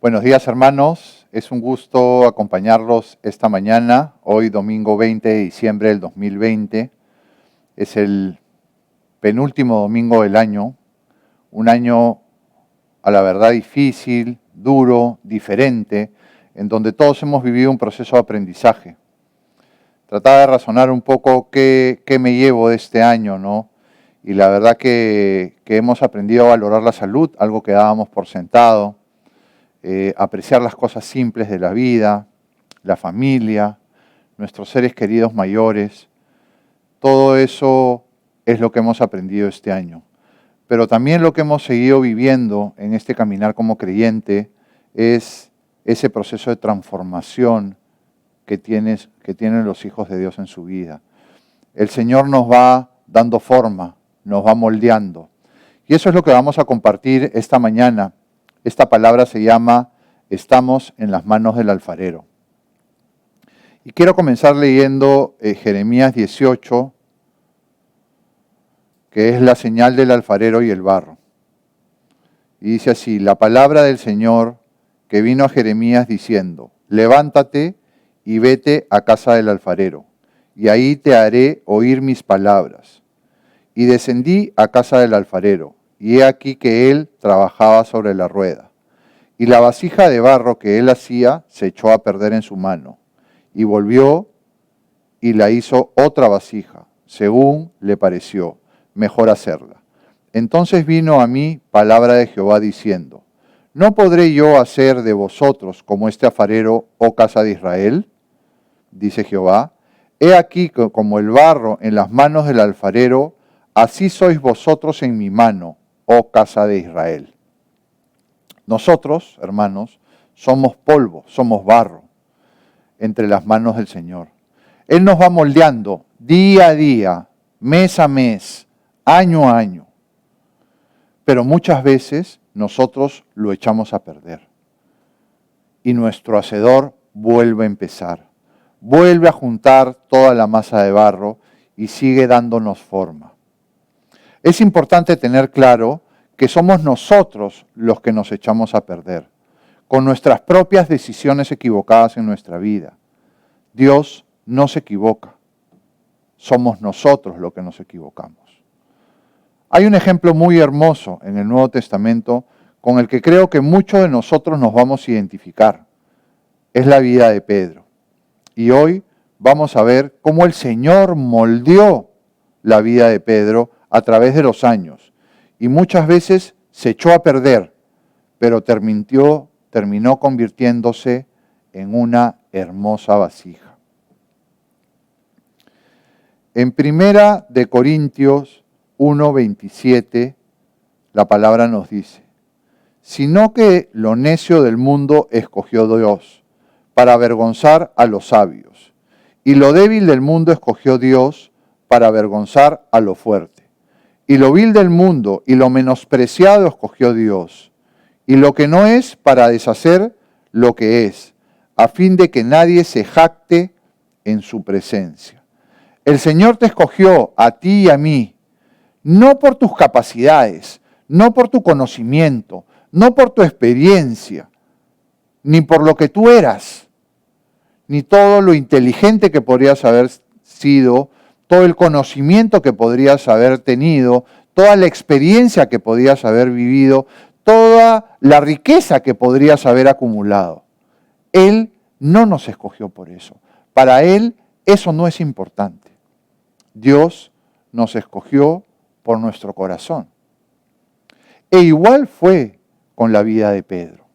Buenos días, hermanos. Es un gusto acompañarlos esta mañana, hoy domingo 20 de diciembre del 2020. Es el penúltimo domingo del año, un año a la verdad difícil, duro, diferente, en donde todos hemos vivido un proceso de aprendizaje. Trataba de razonar un poco qué me llevo de este año, ¿no? Y la verdad que hemos aprendido a valorar la salud, algo que dábamos por sentado. Apreciar las cosas simples de la vida, la familia, nuestros seres queridos mayores. Todo eso es lo que hemos aprendido este año. Pero también lo que hemos seguido viviendo en este caminar como creyente es ese proceso de transformación que tienen los hijos de Dios en su vida. El Señor nos va dando forma, nos va moldeando. Y eso es lo que vamos a compartir esta mañana. Esta palabra se llama "Estamos en las manos del alfarero". Y quiero comenzar leyendo Jeremías 18, que es la señal del alfarero y el barro. Y dice así: la palabra del Señor que vino a Jeremías diciendo: levántate y vete a casa del alfarero, y ahí te haré oír mis palabras. Y descendí a casa del alfarero, y he aquí que él trabajaba sobre la rueda. Y la vasija de barro que él hacía se echó a perder en su mano. Y volvió y la hizo otra vasija, según le pareció mejor hacerla. Entonces vino a mí palabra de Jehová diciendo: ¿no podré yo hacer de vosotros como este alfarero, oh casa de Israel? Dice Jehová: he aquí que como el barro en las manos del alfarero, así sois vosotros en mi mano, oh casa de Israel. Nosotros, hermanos, somos polvo, somos barro entre las manos del Señor. Él nos va moldeando día a día, mes a mes, año a año. Pero muchas veces nosotros lo echamos a perder. Y nuestro hacedor vuelve a empezar. Vuelve a juntar toda la masa de barro y sigue dándonos forma. Es importante tener claro que somos nosotros los que nos echamos a perder, con nuestras propias decisiones equivocadas en nuestra vida. Dios no se equivoca, somos nosotros los que nos equivocamos. Hay un ejemplo muy hermoso en el Nuevo Testamento con el que creo que muchos de nosotros nos vamos a identificar. Es la vida de Pedro. Y hoy vamos a ver cómo el Señor moldeó la vida de Pedro a través de los años. Y muchas veces se echó a perder, pero terminó convirtiéndose en una hermosa vasija. En Primera de Corintios 1:27, la palabra nos dice: sino que lo necio del mundo escogió Dios, para avergonzar a los sabios, y lo débil del mundo escogió Dios, para avergonzar a lo fuerte. Y lo vil del mundo y lo menospreciado escogió Dios, y lo que no es para deshacer lo que es, a fin de que nadie se jacte en su presencia. El Señor te escogió a ti y a mí, no por tus capacidades, no por tu conocimiento, no por tu experiencia, ni por lo que tú eras, ni todo lo inteligente que podrías haber sido, todo el conocimiento que podrías haber tenido, toda la experiencia que podrías haber vivido, toda la riqueza que podrías haber acumulado. Él no nos escogió por eso. Para Él eso no es importante. Dios nos escogió por nuestro corazón. E igual fue con la vida de Pedro.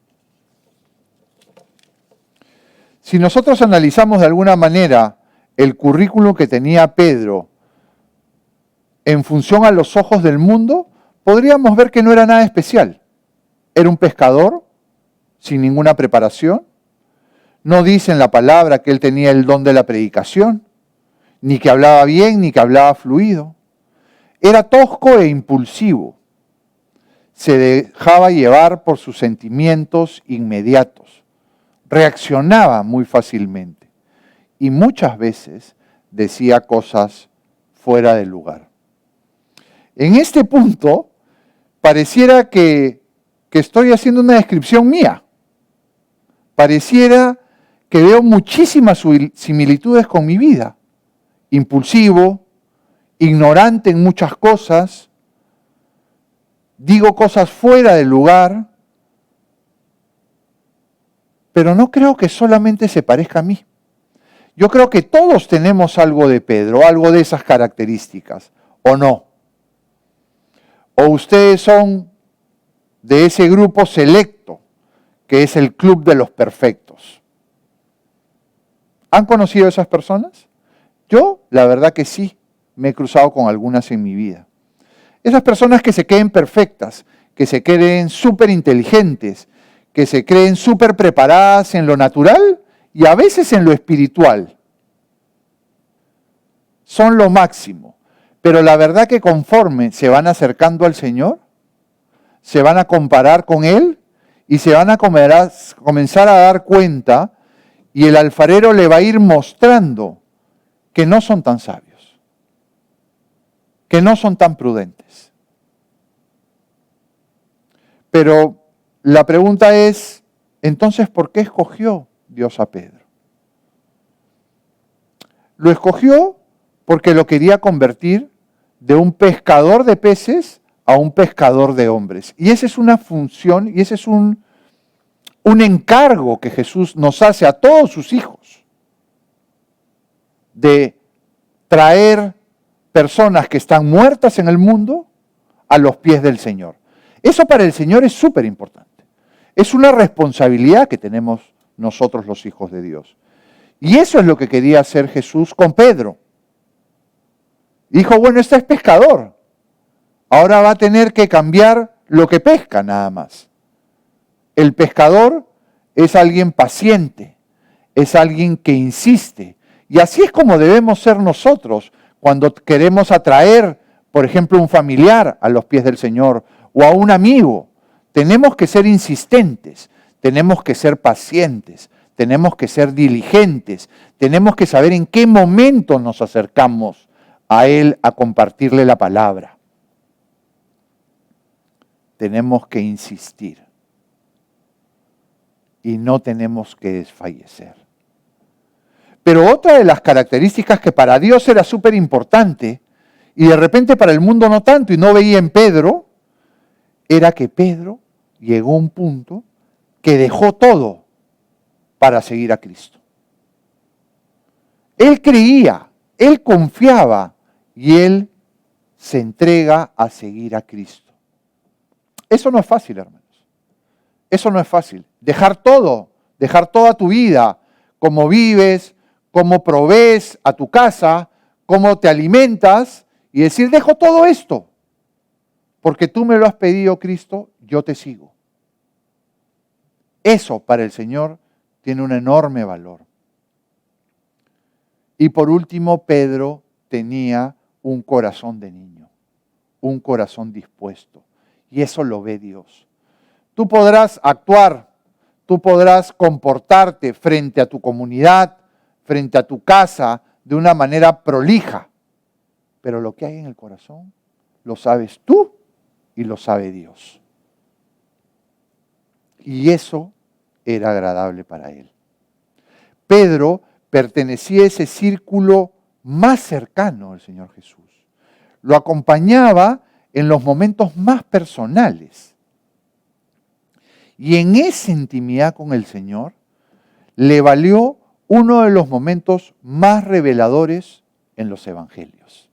Si nosotros analizamos de alguna manera el currículum que tenía Pedro en función a los ojos del mundo, podríamos ver que no era nada especial. Era un pescador sin ninguna preparación. No dice en la palabra que él tenía el don de la predicación, ni que hablaba bien, ni que hablaba fluido. Era tosco e impulsivo. Se dejaba llevar por sus sentimientos inmediatos. Reaccionaba muy fácilmente. Y muchas veces decía cosas fuera de lugar. En este punto, pareciera que estoy haciendo una descripción mía. Pareciera que veo muchísimas similitudes con mi vida. Impulsivo, ignorante en muchas cosas, digo cosas fuera del lugar, pero no creo que solamente se parezca a mí. Yo creo que todos tenemos algo de Pedro, algo de esas características, ¿o no? ¿O ustedes son de ese grupo selecto, que es el club de los perfectos? ¿Han conocido a esas personas? Yo, la verdad que sí, me he cruzado con algunas en mi vida. Esas personas que se creen perfectas, que se creen súper inteligentes, que se creen súper preparadas en lo natural y a veces en lo espiritual. Son lo máximo. Pero la verdad que conforme se van acercando al Señor, se van a comparar con Él y se van a comenzar a dar cuenta y el alfarero le va a ir mostrando que no son tan sabios, que no son tan prudentes. Pero la pregunta es, entonces, ¿por qué escogió Dios a Pedro? Lo escogió porque lo quería convertir de un pescador de peces a un pescador de hombres. Y esa es una función y ese es un encargo que Jesús nos hace a todos sus hijos, de traer personas que están muertas en el mundo a los pies del Señor. Eso para el Señor es súper importante. Es una responsabilidad que tenemos nosotros los hijos de Dios. Y eso es lo que quería hacer Jesús con Pedro. Dijo, bueno, este es pescador. Ahora va a tener que cambiar lo que pesca nada más. El pescador es alguien paciente, es alguien que insiste. Y así es como debemos ser nosotros cuando queremos atraer, por ejemplo, un familiar a los pies del Señor o a un amigo. Tenemos que ser insistentes, tenemos que ser pacientes, tenemos que ser diligentes, tenemos que saber en qué momento nos acercamos a Él a compartirle la palabra. Tenemos que insistir y no tenemos que desfallecer. Pero otra de las características que para Dios era súper importante y de repente para el mundo no tanto y no veía en Pedro, era que Pedro llegó a un punto que dejó todo para seguir a Cristo. Él creía, él confiaba y él se entrega a seguir a Cristo. Eso no es fácil, hermanos. Eso no es fácil. Dejar todo, dejar toda tu vida, cómo vives, cómo provees a tu casa, cómo te alimentas y decir, dejo todo esto, porque tú me lo has pedido, Cristo, yo te sigo. Eso para el Señor tiene un enorme valor. Y por último, Pedro tenía un corazón de niño, un corazón dispuesto. Y eso lo ve Dios. Tú podrás actuar, tú podrás comportarte frente a tu comunidad, frente a tu casa, de una manera prolija. Pero lo que hay en el corazón, lo sabes tú y lo sabe Dios. Y eso era agradable para él. Pedro pertenecía a ese círculo más cercano al Señor Jesús. Lo acompañaba en los momentos más personales. Y en esa intimidad con el Señor le valió uno de los momentos más reveladores en los evangelios.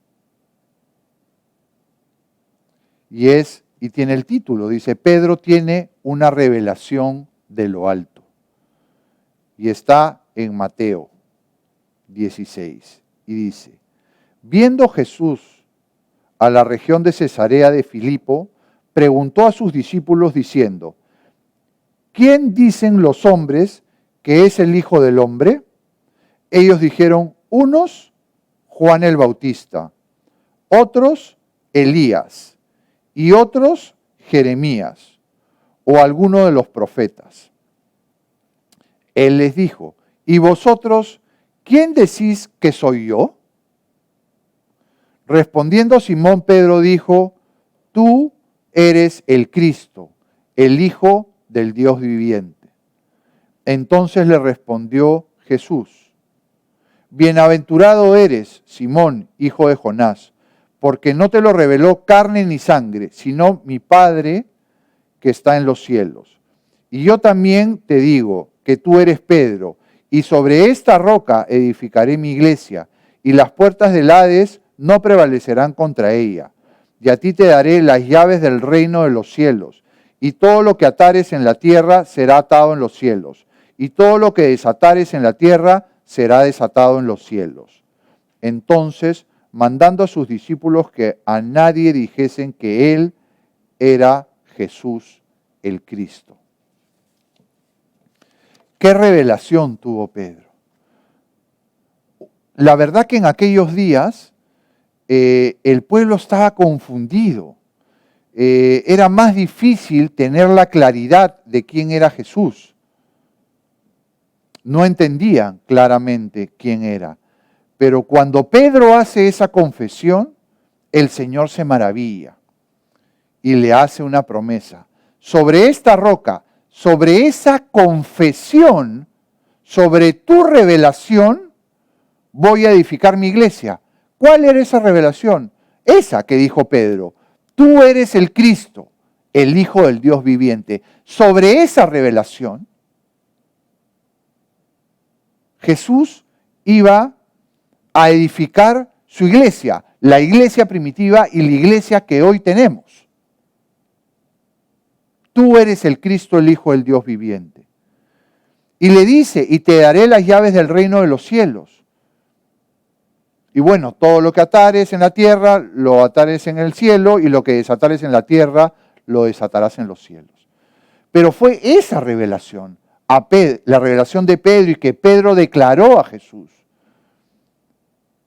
Y tiene el título, dice, Pedro tiene una revelación de lo alto. Y está en Mateo 16. Y dice, viendo Jesús a la región de Cesarea de Filipo, preguntó a sus discípulos diciendo, ¿quién dicen los hombres que es el Hijo del Hombre? Ellos dijeron, unos, Juan el Bautista, otros, Elías, y otros, Jeremías, o alguno de los profetas. Él les dijo, ¿y vosotros, quién decís que soy yo? Respondiendo Simón Pedro dijo, tú eres el Cristo, el Hijo del Dios viviente. Entonces le respondió Jesús: bienaventurado eres, Simón, hijo de Jonás, porque no te lo reveló carne ni sangre, sino mi Padre que está en los cielos. Y yo también te digo que tú eres Pedro, y sobre esta roca edificaré mi iglesia, y las puertas del Hades no prevalecerán contra ella. Y a ti te daré las llaves del reino de los cielos, y todo lo que atares en la tierra será atado en los cielos, y todo lo que desatares en la tierra será desatado en los cielos. Entonces, mandando a sus discípulos que a nadie dijesen que él era Jesús el Cristo. ¿Qué revelación tuvo Pedro? La verdad que en aquellos días el pueblo estaba confundido. Era más difícil tener la claridad de quién era Jesús. No entendían claramente quién era. Pero cuando Pedro hace esa confesión, el Señor se maravilla y le hace una promesa. Sobre esta roca, sobre esa confesión, sobre tu revelación, voy a edificar mi iglesia. ¿Cuál era esa revelación? Esa que dijo Pedro. Tú eres el Cristo, el Hijo del Dios viviente. Sobre esa revelación, Jesús iba a edificar su iglesia, la iglesia primitiva y la iglesia que hoy tenemos. Tú eres el Cristo, el Hijo del Dios viviente. Y le dice, y te daré las llaves del reino de los cielos. Y bueno, todo lo que atares en la tierra, lo atares en el cielo, y lo que desatares en la tierra, lo desatarás en los cielos. Pero fue esa revelación, la revelación de Pedro, y que Pedro declaró a Jesús,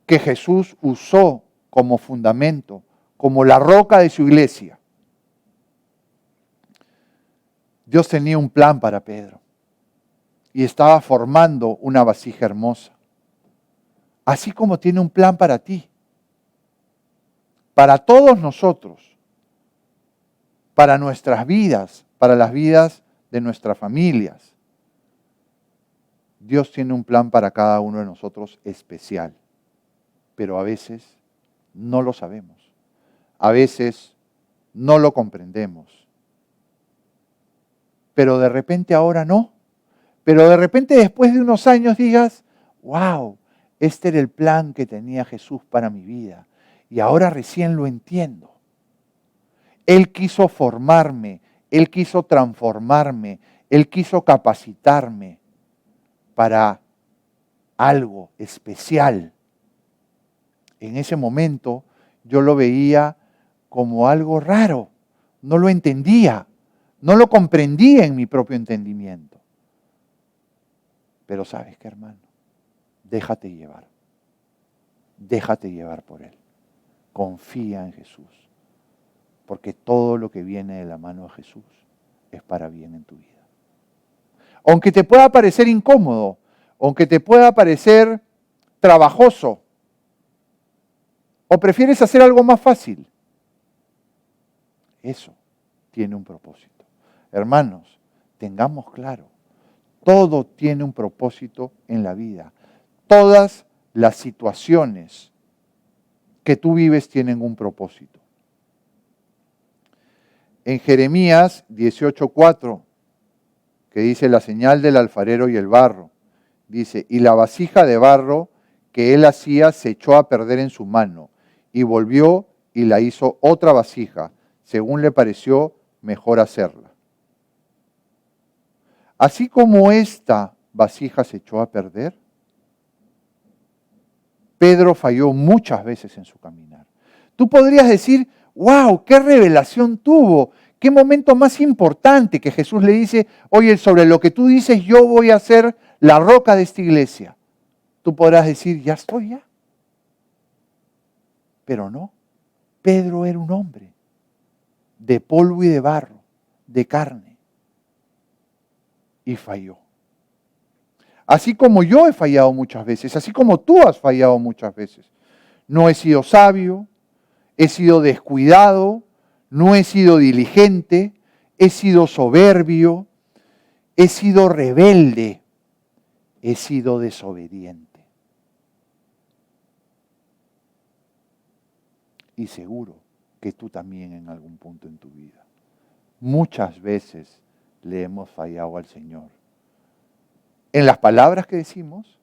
que Jesús usó como fundamento, como la roca de su iglesia. Dios tenía un plan para Pedro y estaba formando una vasija hermosa. Así como tiene un plan para ti, para todos nosotros, para nuestras vidas, para las vidas de nuestras familias. Dios tiene un plan para cada uno de nosotros especial, pero a veces no lo sabemos, a veces no lo comprendemos. Pero de repente ahora no, pero de repente después de unos años digas, wow, este era el plan que tenía Jesús para mi vida y ahora recién lo entiendo. Él quiso formarme, Él quiso transformarme, Él quiso capacitarme para algo especial. En ese momento yo lo veía como algo raro, no lo entendía, no lo comprendía en mi propio entendimiento. Pero ¿sabes qué, hermano? Déjate llevar por Él. Confía en Jesús, porque todo lo que viene de la mano de Jesús es para bien en tu vida. Aunque te pueda parecer incómodo, aunque te pueda parecer trabajoso, o prefieres hacer algo más fácil, eso tiene un propósito. Hermanos, tengamos claro, todo tiene un propósito en la vida. Todas las situaciones que tú vives tienen un propósito. En Jeremías 18:4, que dice la señal del alfarero y el barro, dice, y la vasija de barro que él hacía se echó a perder en su mano, y volvió y la hizo otra vasija, según le pareció mejor hacerla. Así como esta vasija se echó a perder, Pedro falló muchas veces en su caminar. Tú podrías decir, wow, qué revelación tuvo, qué momento más importante que Jesús le dice, oye, sobre lo que tú dices yo voy a ser la roca de esta iglesia. Tú podrás decir, ya estoy ya. Pero no, Pedro era un hombre de polvo y de barro, de carne, y falló. Así como yo he fallado muchas veces, así como tú has fallado muchas veces. No he sido sabio, he sido descuidado, no he sido diligente, he sido soberbio, he sido rebelde, he sido desobediente. Y seguro que tú también en algún punto en tu vida. Muchas veces le hemos fallado al Señor. En las palabras que decimos,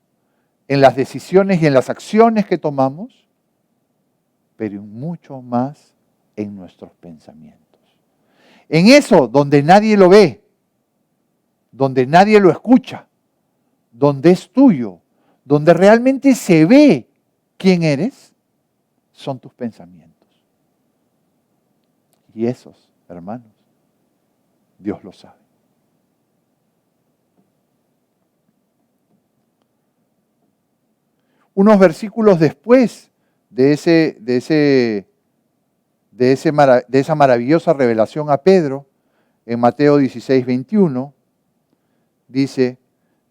en las decisiones y en las acciones que tomamos, pero mucho más en nuestros pensamientos. En eso donde nadie lo ve, donde nadie lo escucha, donde es tuyo, donde realmente se ve quién eres, son tus pensamientos. Y esos, hermanos, Dios lo sabe. Unos versículos después de esa maravillosa revelación a Pedro, en Mateo 16, 21, dice: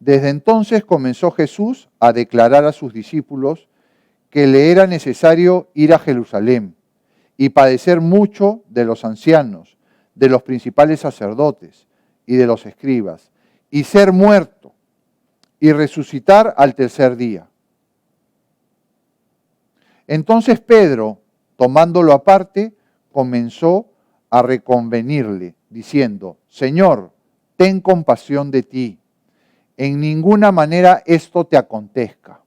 desde entonces comenzó Jesús a declarar a sus discípulos que le era necesario ir a Jerusalén y padecer mucho de los ancianos, de los principales sacerdotes y de los escribas, y ser muerto y resucitar al tercer día. Entonces Pedro, tomándolo aparte, comenzó a reconvenirle, diciendo: Señor, ten compasión de ti, en ninguna manera esto te acontezca.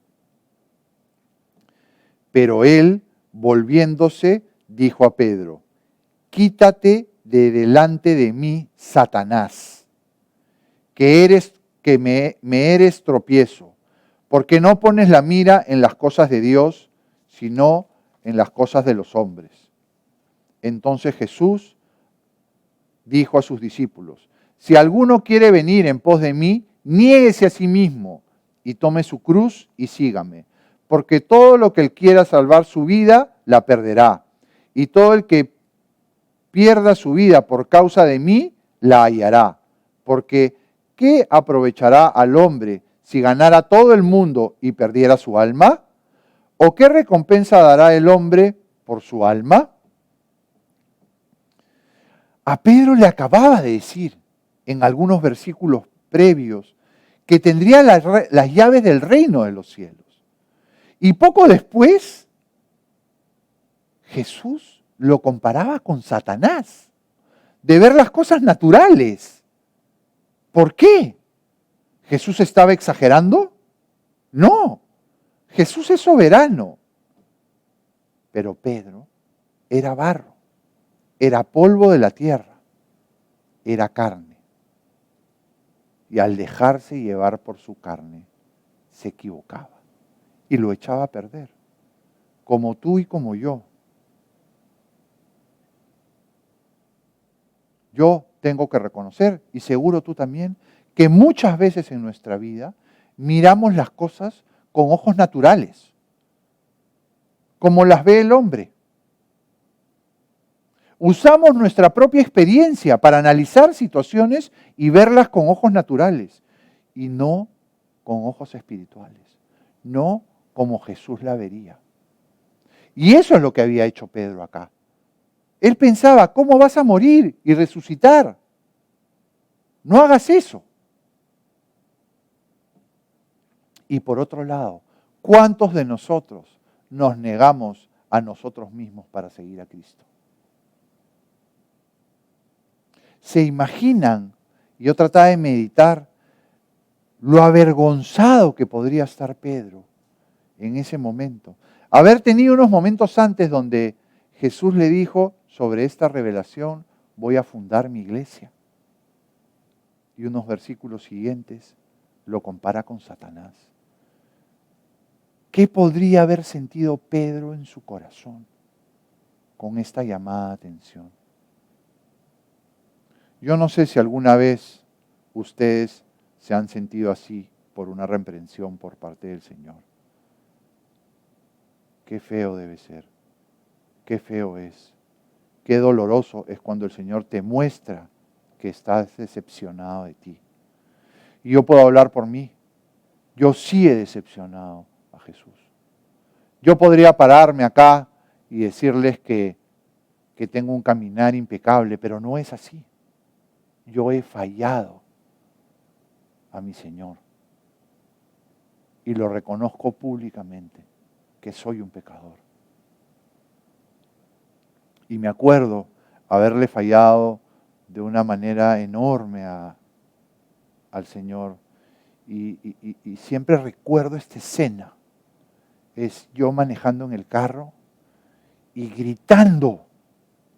Pero él, volviéndose, dijo a Pedro: quítate de delante de mí, Satanás, que me eres tropiezo, porque no pones la mira en las cosas de Dios, sino en las cosas de los hombres. Entonces Jesús dijo a sus discípulos: si alguno quiere venir en pos de mí, niéguese a sí mismo y tome su cruz y sígame. Porque todo lo que él quiera salvar su vida, la perderá. Y todo el que pierda su vida por causa de mí, la hallará. Porque ¿qué aprovechará al hombre si ganara todo el mundo y perdiera su alma? ¿O qué recompensa dará el hombre por su alma? A Pedro le acababa de decir en algunos versículos previos que tendría las llaves del reino de los cielos. Y poco después, Jesús lo comparaba con Satanás, de ver las cosas naturales. ¿Por qué? ¿Jesús estaba exagerando? No, Jesús es soberano. Pero Pedro era barro, era polvo de la tierra, era carne. Y al dejarse llevar por su carne, se equivocaba y lo echaba a perder, como tú y como yo. Yo tengo que reconocer, y seguro tú también, que muchas veces en nuestra vida miramos las cosas con ojos naturales, como las ve el hombre. Usamos nuestra propia experiencia para analizar situaciones y verlas con ojos naturales, y no con ojos espirituales, no como Jesús la vería. Y eso es lo que había hecho Pedro acá. Él pensaba: ¿cómo vas a morir y resucitar? No hagas eso. Y por otro lado, ¿cuántos de nosotros nos negamos a nosotros mismos para seguir a Cristo? ¿Se imaginan? Yo trataba de meditar lo avergonzado que podría estar Pedro en ese momento. Haber tenido unos momentos antes donde Jesús le dijo: sobre esta revelación voy a fundar mi iglesia. Y unos versículos siguientes lo compara con Satanás. ¿Qué podría haber sentido Pedro en su corazón con esta llamada de atención? Yo no sé si alguna vez ustedes se han sentido así por una reprensión por parte del Señor. Qué feo debe ser, qué feo es, qué doloroso es cuando el Señor te muestra que estás decepcionado de ti. Y yo puedo hablar por mí, yo sí he decepcionado a Jesús. Yo podría pararme acá y decirles que tengo un caminar impecable, pero no es así. Yo he fallado. a mi Señor. Y lo reconozco públicamente, que soy un pecador. Y me acuerdo haberle fallado de una manera enorme al Señor. Y siempre recuerdo esta escena. Es yo manejando en el carro y gritando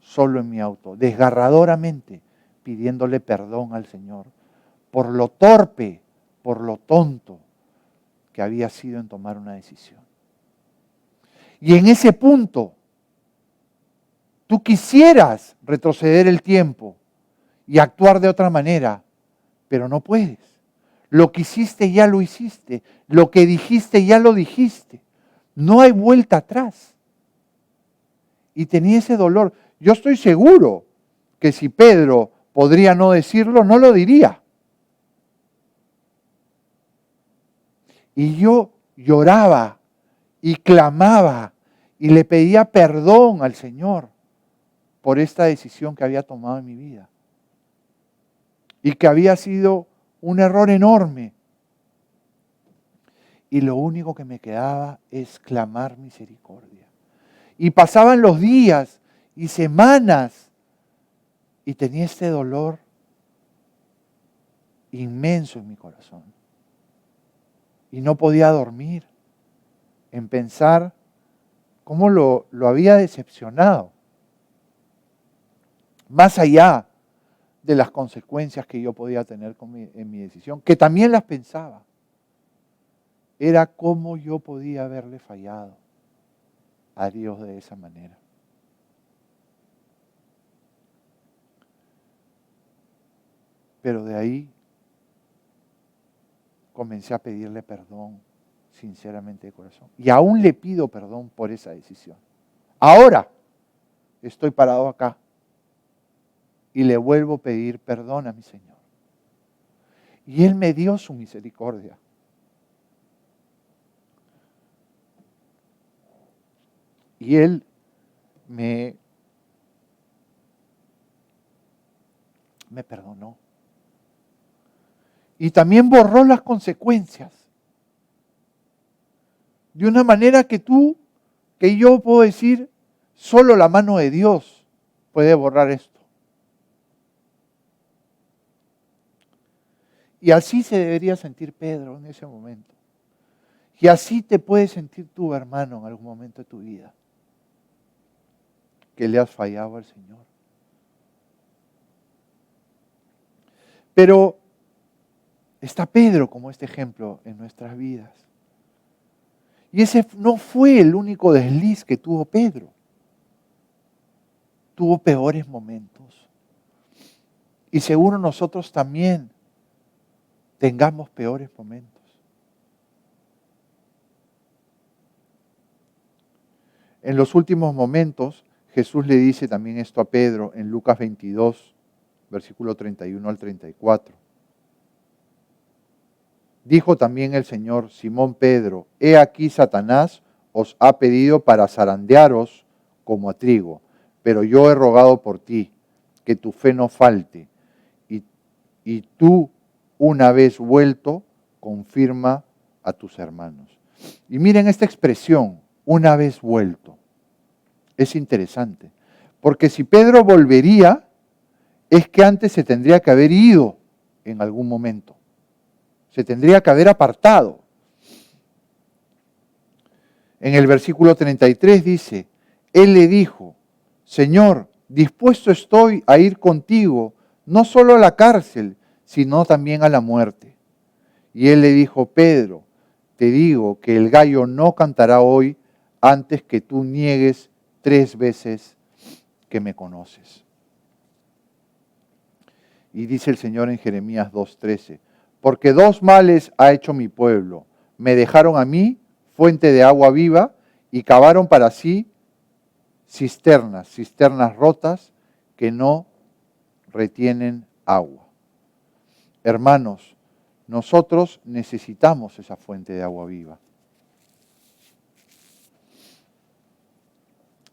solo en mi auto, desgarradoramente, pidiéndole perdón al Señor por lo torpe, por lo tonto que había sido en tomar una decisión. Y en ese punto, tú quisieras retroceder el tiempo y actuar de otra manera, pero no puedes. Lo que hiciste ya lo hiciste, lo que dijiste ya lo dijiste. No hay vuelta atrás. Y tenía ese dolor. Yo estoy seguro que si Pedro podría no decirlo, no lo diría. Y yo lloraba y clamaba y le pedía perdón al Señor por esta decisión que había tomado en mi vida. Y que había sido un error enorme. Y lo único que me quedaba es clamar misericordia. Y pasaban los días y semanas y tenía este dolor inmenso en mi corazón. Y no podía dormir en pensar cómo lo había decepcionado. Más allá de las consecuencias que yo podía tener en mi decisión, que también las pensaba, era cómo yo podía haberle fallado a Dios de esa manera. Pero de ahí comencé a pedirle perdón sinceramente de corazón. Y aún le pido perdón por esa decisión. Ahora estoy parado acá y le vuelvo a pedir perdón a mi Señor. Y Él me dio su misericordia. Y Él me perdonó. Y también borró las consecuencias. De una manera que yo puedo decir, solo la mano de Dios puede borrar esto. Y así se debería sentir Pedro en ese momento. Y así te puedes sentir tú, hermano, en algún momento de tu vida, que le has fallado al Señor. Pero está Pedro como este ejemplo en nuestras vidas. Y ese no fue el único desliz que tuvo Pedro. Tuvo peores momentos. Y seguro nosotros también tengamos peores momentos. En los últimos momentos, Jesús le dice también esto a Pedro en Lucas 22, versículo 31 al 34. Dijo también el Señor: Simón Pedro, he aquí Satanás os ha pedido para zarandearos como a trigo, pero yo he rogado por ti, que tu fe no falte, y tú, una vez vuelto, confirma a tus hermanos. Y miren esta expresión, una vez vuelto. Es interesante, porque si Pedro volvería, es que antes se tendría que haber ido en algún momento. Se tendría que haber apartado. En el versículo 33 dice, Él le dijo, Señor, dispuesto estoy a ir contigo, no solo a la cárcel, sino también a la muerte. Y Él le dijo, Pedro, te digo que el gallo no cantará hoy antes que tú niegues 3 veces que me conoces. Y dice el Señor en Jeremías 2:13, porque 2 males ha hecho mi pueblo. Me dejaron a mí, fuente de agua viva, y cavaron para sí cisternas rotas que no retienen agua. Hermanos, nosotros necesitamos esa fuente de agua viva.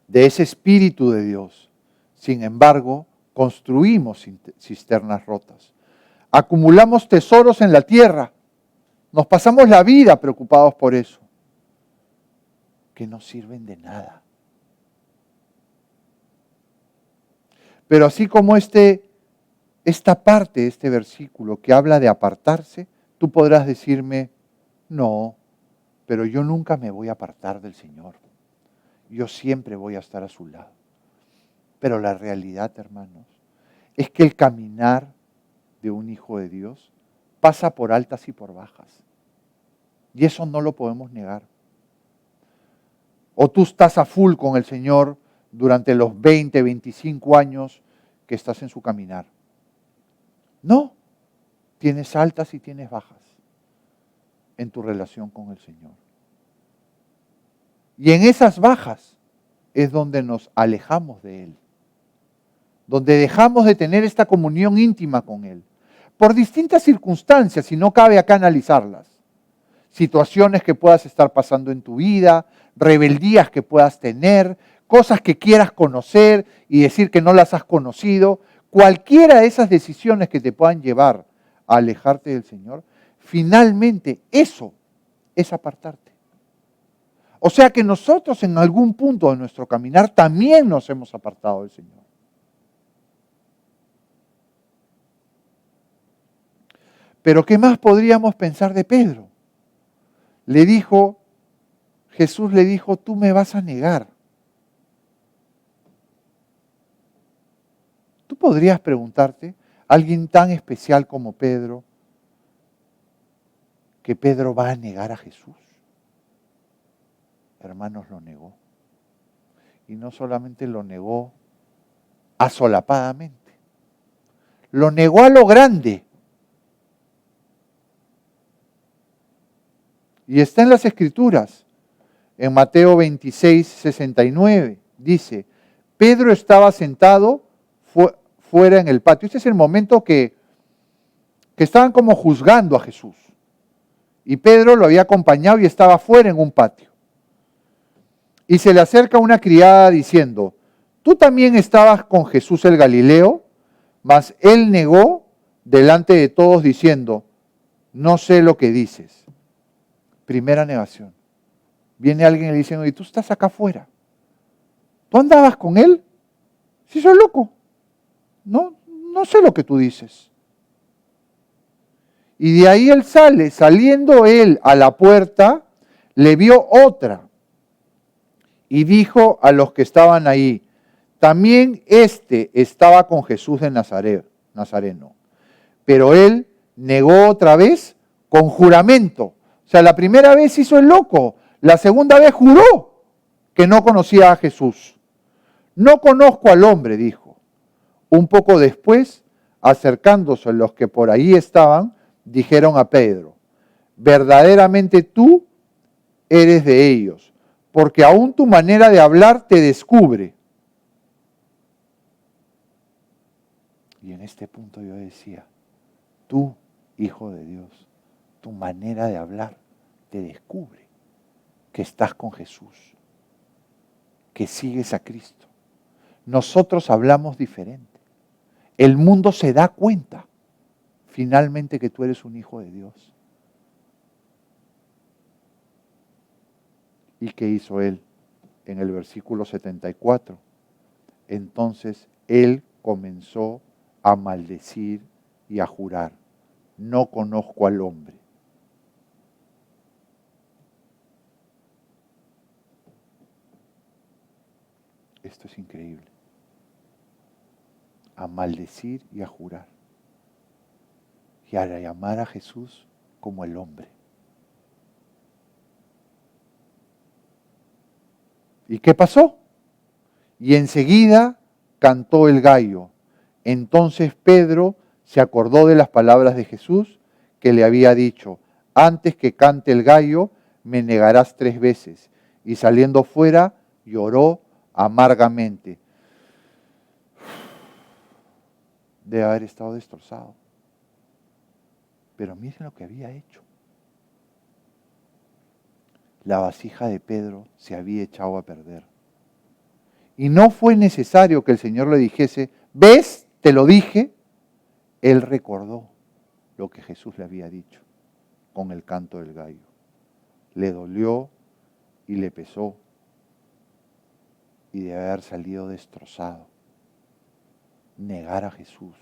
De ese Espíritu de Dios. Sin embargo, construimos cisternas rotas. Acumulamos tesoros en la tierra. Nos pasamos la vida preocupados por eso, que no sirven de nada. Pero así como esta parte de este versículo que habla de apartarse, tú podrás decirme, no, pero yo nunca me voy a apartar del Señor. Yo siempre voy a estar a su lado. Pero la realidad, hermanos, es que el caminar de un hijo de Dios pasa por altas y por bajas. Y eso no lo podemos negar. O tú estás a full con el Señor durante los 20, 25 años que estás en su caminar. No, tienes altas y tienes bajas en tu relación con el Señor. Y en esas bajas es donde nos alejamos de Él, donde dejamos de tener esta comunión íntima con Él, por distintas circunstancias, y no cabe acá analizarlas. Situaciones que puedas estar pasando en tu vida, rebeldías que puedas tener, cosas que quieras conocer y decir que no las has conocido, cualquiera de esas decisiones que te puedan llevar a alejarte del Señor, finalmente eso es apartarte. O sea que nosotros en algún punto de nuestro caminar también nos hemos apartado del Señor. Pero ¿qué más podríamos pensar de Pedro? Jesús le dijo, tú me vas a negar. Tú podrías preguntarte, alguien tan especial como Pedro, que Pedro va a negar a Jesús. Hermanos, lo negó. Y no solamente lo negó asolapadamente, lo negó a lo grande. Y está en las Escrituras, en Mateo 26, 69, dice, Pedro estaba sentado fuera en el patio. Este es el momento que estaban como juzgando a Jesús. Y Pedro lo había acompañado y estaba fuera en un patio. Y se le acerca una criada diciendo, ¿tú también estabas con Jesús el Galileo? Mas él negó delante de todos diciendo, no sé lo que dices. Primera negación. Viene alguien y le dice, oye, tú estás acá afuera. ¿Tú andabas con él? Sí, soy loco. No sé lo que tú dices. Y de ahí él sale, saliendo él a la puerta, le vio otra. Y dijo a los que estaban ahí, también estaba con Jesús de Nazareno. Pero él negó otra vez con juramento. O sea, la primera vez hizo el loco, la segunda vez juró que no conocía a Jesús. No conozco al hombre, dijo. Un poco después, acercándose los que por ahí estaban, dijeron a Pedro, verdaderamente tú eres de ellos, porque aún tu manera de hablar te descubre. Y en este punto yo decía, tú, hijo de Dios, tu manera de hablar te descubre que estás con Jesús, que sigues a Cristo. Nosotros hablamos diferente. El mundo se da cuenta finalmente que tú eres un hijo de Dios. ¿Y qué hizo él? En el versículo 74. Entonces él comenzó a maldecir y a jurar, no conozco al hombre. Esto es increíble. A maldecir y a jurar. Y a llamar a Jesús como el hombre. ¿Y qué pasó? Y enseguida cantó el gallo. Entonces Pedro se acordó de las palabras de Jesús que le había dicho, antes que cante el gallo, me negarás 3 veces. Y saliendo fuera, lloró amargamente. Debe haber estado destrozado. Pero miren lo que había hecho. La vasija de Pedro se había echado a perder. Y no fue necesario que el Señor le dijese, ¿ves? Te lo dije. Él recordó. lo que Jesús le había dicho con el canto del gallo. Le dolió y le pesó, y de haber salido destrozado. Negar a Jesús.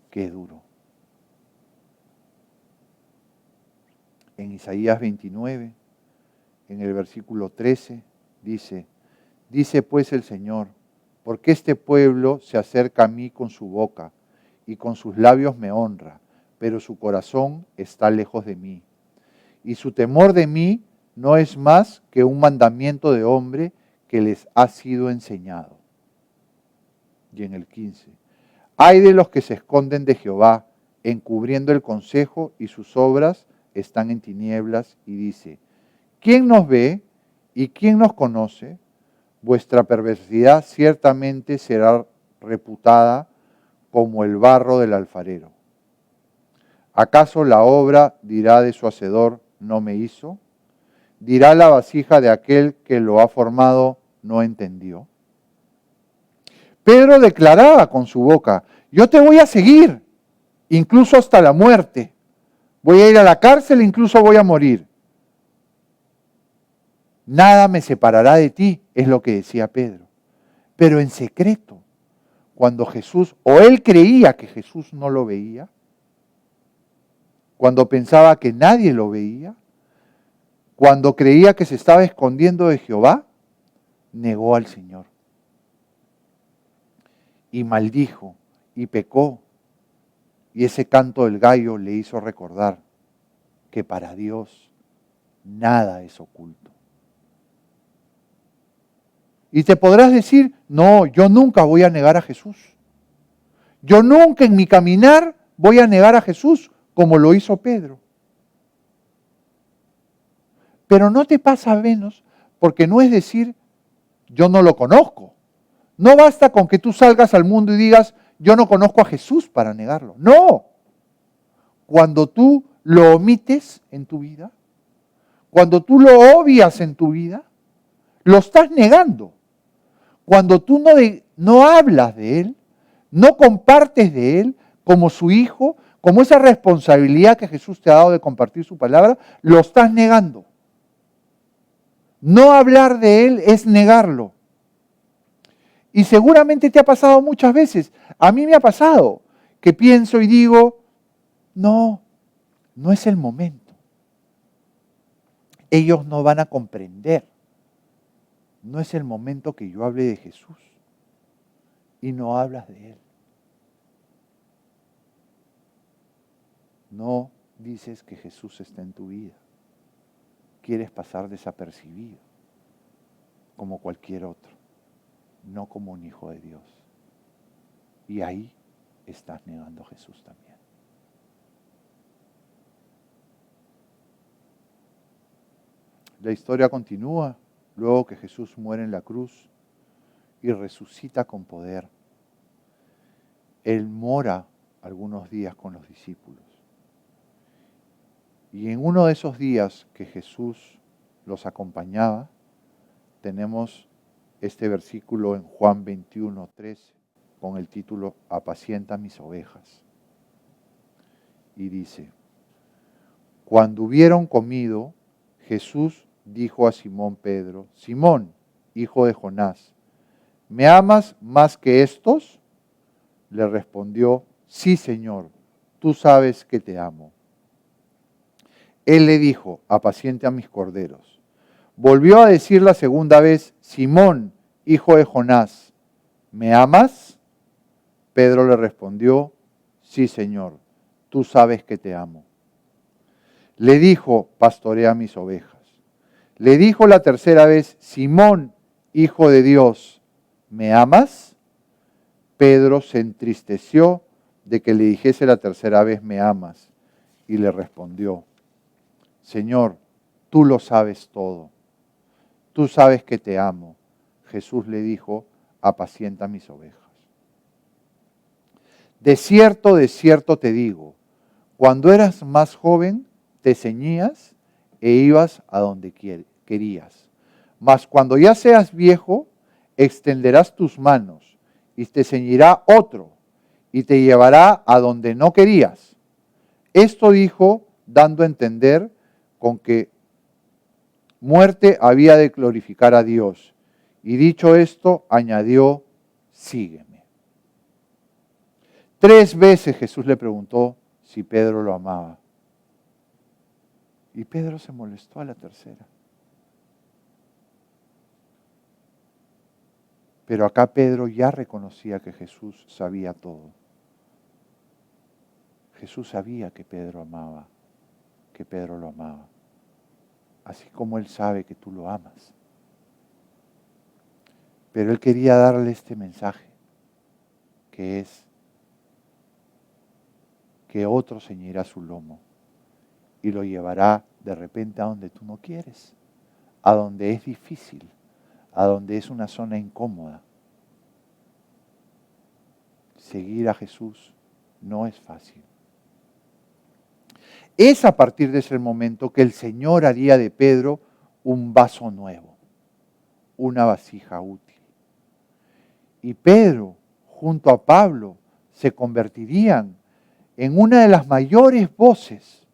Qué duro. En Isaías 29, en el versículo 13, dice pues el Señor, porque este pueblo se acerca a mí con su boca y con sus labios me honra, pero su corazón está lejos de mí. Y su temor de mí no es más que un mandamiento de hombre que les ha sido enseñado. Y en el 15, ay de los que se esconden de Jehová, encubriendo el consejo, y sus obras están en tinieblas, y dice, ¿quién nos ve y quién nos conoce? Vuestra perversidad ciertamente será reputada como el barro del alfarero. ¿Acaso la obra dirá de su hacedor, no me hizo? ¿Dirá la vasija de aquel que lo ha formado, no entendió? Pedro declaraba con su boca, yo te voy a seguir, incluso hasta la muerte. Voy a ir a la cárcel, incluso voy a morir. Nada me separará de ti, es lo que decía Pedro. Pero en secreto, cuando Jesús, o él creía que Jesús no lo veía, cuando pensaba que nadie lo veía, cuando creía que se estaba escondiendo de Jehová, negó al Señor. Y maldijo, y pecó. Y ese canto del gallo le hizo recordar que para Dios nada es oculto. Y te podrás decir, no, yo nunca voy a negar a Jesús. Yo nunca en mi caminar voy a negar a Jesús como lo hizo Pedro. Pero no te pasa menos, porque no es decir, yo no lo conozco. No basta con que tú salgas al mundo y digas, yo no conozco a Jesús para negarlo. No. Cuando tú lo omites en tu vida, cuando tú lo obvias en tu vida, lo estás negando. Cuando tú no hablas de Él, no compartes de Él como su hijo, como esa responsabilidad que Jesús te ha dado de compartir su palabra, lo estás negando. No hablar de Él es negarlo. Y seguramente te ha pasado muchas veces. A mí me ha pasado que pienso y digo, no es el momento. Ellos no van a comprender. No es el momento que yo hable de Jesús. Y no hablas de Él. No dices que Jesús está en tu vida. Quieres pasar desapercibido, como cualquier otro, no como un hijo de Dios. Y ahí estás negando a Jesús también. La historia continúa luego que Jesús muere en la cruz y resucita con poder. Él mora algunos días con los discípulos. Y en uno de esos días que Jesús los acompañaba, tenemos este versículo en Juan 21:13, con el título Apacienta mis ovejas. Y dice, cuando hubieron comido, Jesús dijo a Simón Pedro, Simón, hijo de Jonás, ¿me amas más que estos? Le respondió, sí, Señor, tú sabes que te amo. Él le dijo, apacienta a mis corderos. Volvió a decir la segunda vez, Simón, hijo de Jonás, ¿me amas? Pedro le respondió, sí, Señor, tú sabes que te amo. Le dijo, pastorea mis ovejas. Le dijo la tercera vez, Simón, hijo de Dios, ¿me amas? Pedro se entristeció de que le dijese la tercera vez, ¿me amas? Y le respondió, Señor, tú lo sabes todo. Tú sabes que te amo. Jesús le dijo, apacienta mis ovejas. De cierto te digo, cuando eras más joven, te ceñías e ibas a donde querías. Mas cuando ya seas viejo, extenderás tus manos y te ceñirá otro, y te llevará a donde no querías. Esto dijo, dando a entender con que muerte había de glorificar a Dios. Y dicho esto, añadió, sígueme. 3 veces Jesús le preguntó si Pedro lo amaba. Y Pedro se molestó a la tercera. Pero acá Pedro ya reconocía que Jesús sabía todo. Jesús sabía que Pedro amaba, que Pedro lo amaba. Así como Él sabe que tú lo amas. Pero Él quería darle este mensaje, que es que otro ceñirá su lomo y lo llevará de repente a donde tú no quieres, a donde es difícil, a donde es una zona incómoda. Seguir a Jesús no es fácil. Es a partir de ese momento que el Señor haría de Pedro un vaso nuevo, una vasija útil. Y Pedro, junto a Pablo, se convertirían en una de las mayores voces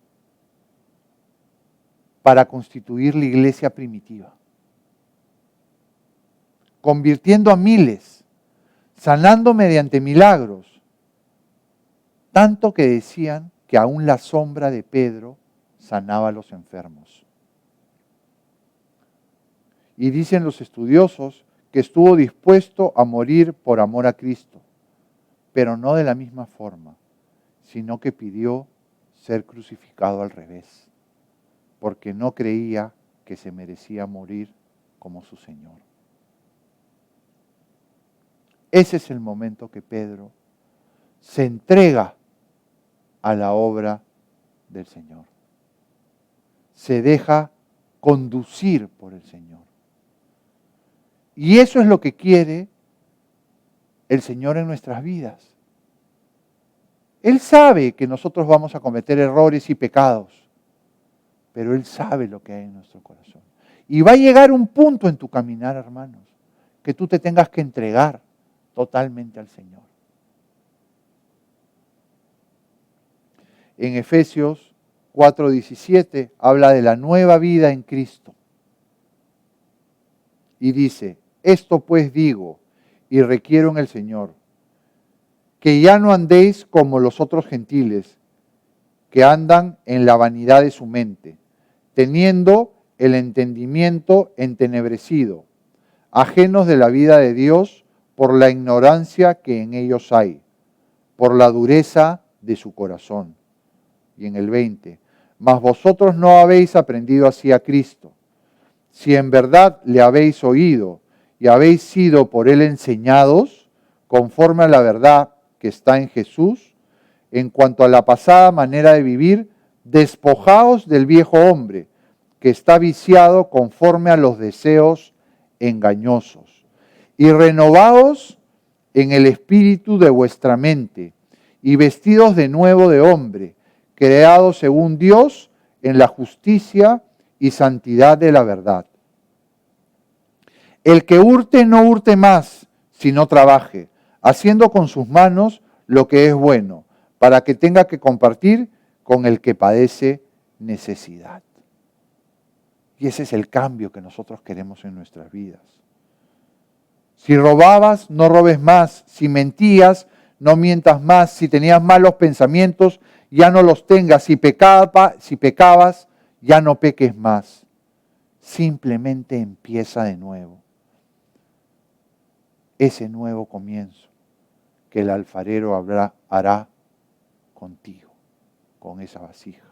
para constituir la iglesia primitiva, convirtiendo a miles, sanando mediante milagros, tanto que decían que aún la sombra de Pedro sanaba a los enfermos. Y dicen los estudiosos que estuvo dispuesto a morir por amor a Cristo, pero no de la misma forma, sino que pidió ser crucificado al revés, porque no creía que se merecía morir como su Señor. Ese es el momento que Pedro se entrega a la obra del Señor. Se deja conducir por el Señor. Y eso es lo que quiere el Señor en nuestras vidas. Él sabe que nosotros vamos a cometer errores y pecados, pero Él sabe lo que hay en nuestro corazón. Y va a llegar un punto en tu caminar, hermanos, que tú te tengas que entregar totalmente al Señor. En Efesios 4:17 habla de la nueva vida en Cristo. Y dice, esto pues digo y requiero en el Señor, que ya no andéis como los otros gentiles, que andan en la vanidad de su mente, teniendo el entendimiento entenebrecido, ajenos de la vida de Dios por la ignorancia que en ellos hay, por la dureza de su corazón. Y en el 20, mas vosotros no habéis aprendido así a Cristo, si en verdad le habéis oído y habéis sido por él enseñados, conforme a la verdad que está en Jesús, en cuanto a la pasada manera de vivir, despojaos del viejo hombre, que está viciado conforme a los deseos engañosos, y renovaos en el espíritu de vuestra mente, y vestidos de nuevo de hombre, creado según Dios en la justicia y santidad de la verdad. El que hurte no hurte más, sino trabaje, haciendo con sus manos lo que es bueno, para que tenga que compartir con el que padece necesidad. Y ese es el cambio que nosotros queremos en nuestras vidas. Si robabas, no robes más. Si mentías, no mientas más. Si tenías malos pensamientos, ya no los tengas. Si pecabas, ya no peques más. Simplemente empieza de nuevo. Ese nuevo comienzo que el alfarero hará contigo, con esa vasija,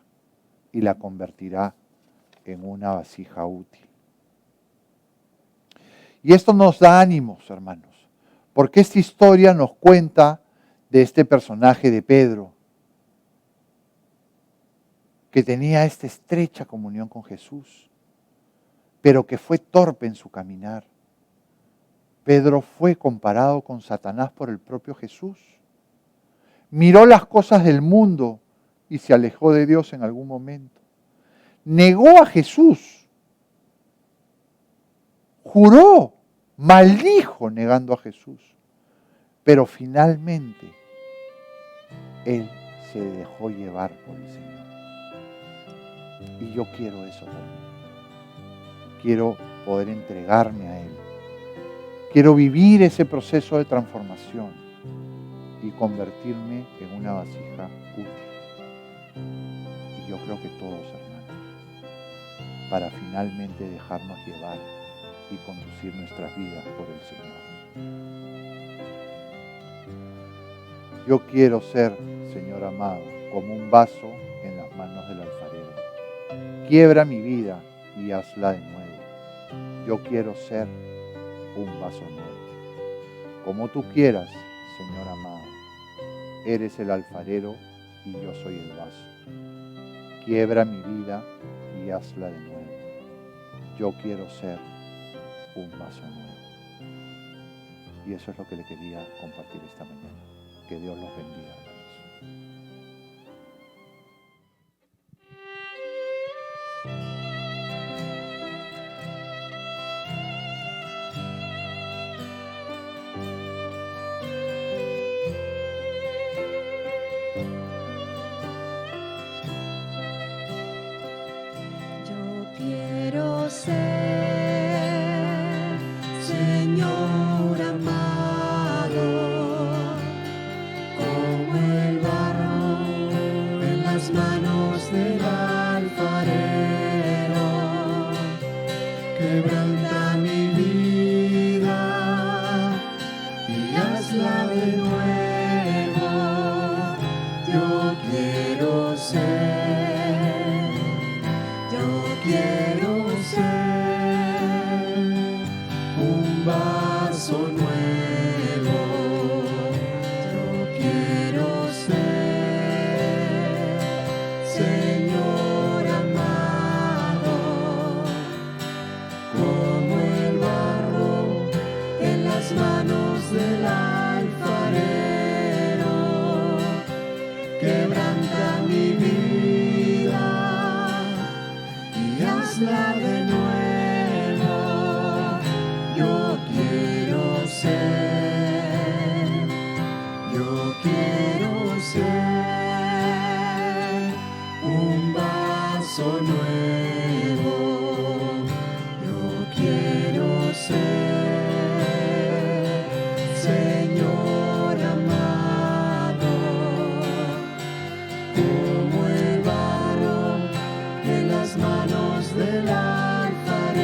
y la convertirá en una vasija útil. Y esto nos da ánimos, hermanos, porque esta historia nos cuenta de este personaje de Pedro, que tenía esta estrecha comunión con Jesús, pero que fue torpe en su caminar. Pedro fue comparado con Satanás por el propio Jesús. Miró las cosas del mundo y se alejó de Dios en algún momento. Negó a Jesús. Juró, maldijo negando a Jesús. Pero finalmente Él se dejó llevar por el Señor. Y yo quiero eso por mí. Quiero poder entregarme a Él. Quiero vivir ese proceso de transformación y convertirme en una vasija útil. Y yo creo que todos, hermanos, para finalmente dejarnos llevar y conducir nuestras vidas por el Señor. Yo quiero ser, Señor amado, como un vaso en las manos del alfarero. Quiebra mi vida y hazla de nuevo. Yo quiero ser un vaso nuevo. Como tú quieras, Señor amado. Eres el alfarero y yo soy el vaso. Quiebra mi vida y hazla de nuevo. Yo quiero ser un vaso nuevo. Y eso es lo que le quería compartir esta mañana. Que Dios los bendiga, hermanos. Quiero ser, Señor amado, como el barro en las manos del alfarero. Quebranta mi vida y hazla de nuevo. Yo quiero ser. Quiero ser un vaso nuevo. Yo quiero ser, Señor amado, como el barro en las manos del alfarero. Quebranta mi vida y hazla de nuevo. Yo quiero ser, yo quiero ser un vaso nuevo. Yo quiero ser, Señor amado, como el barro en las manos del alfarero.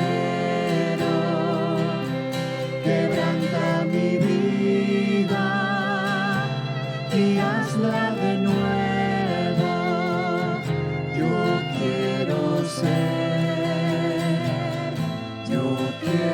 Quebranta mi vida y hazla de nuevo. Yo quiero ser, yo quiero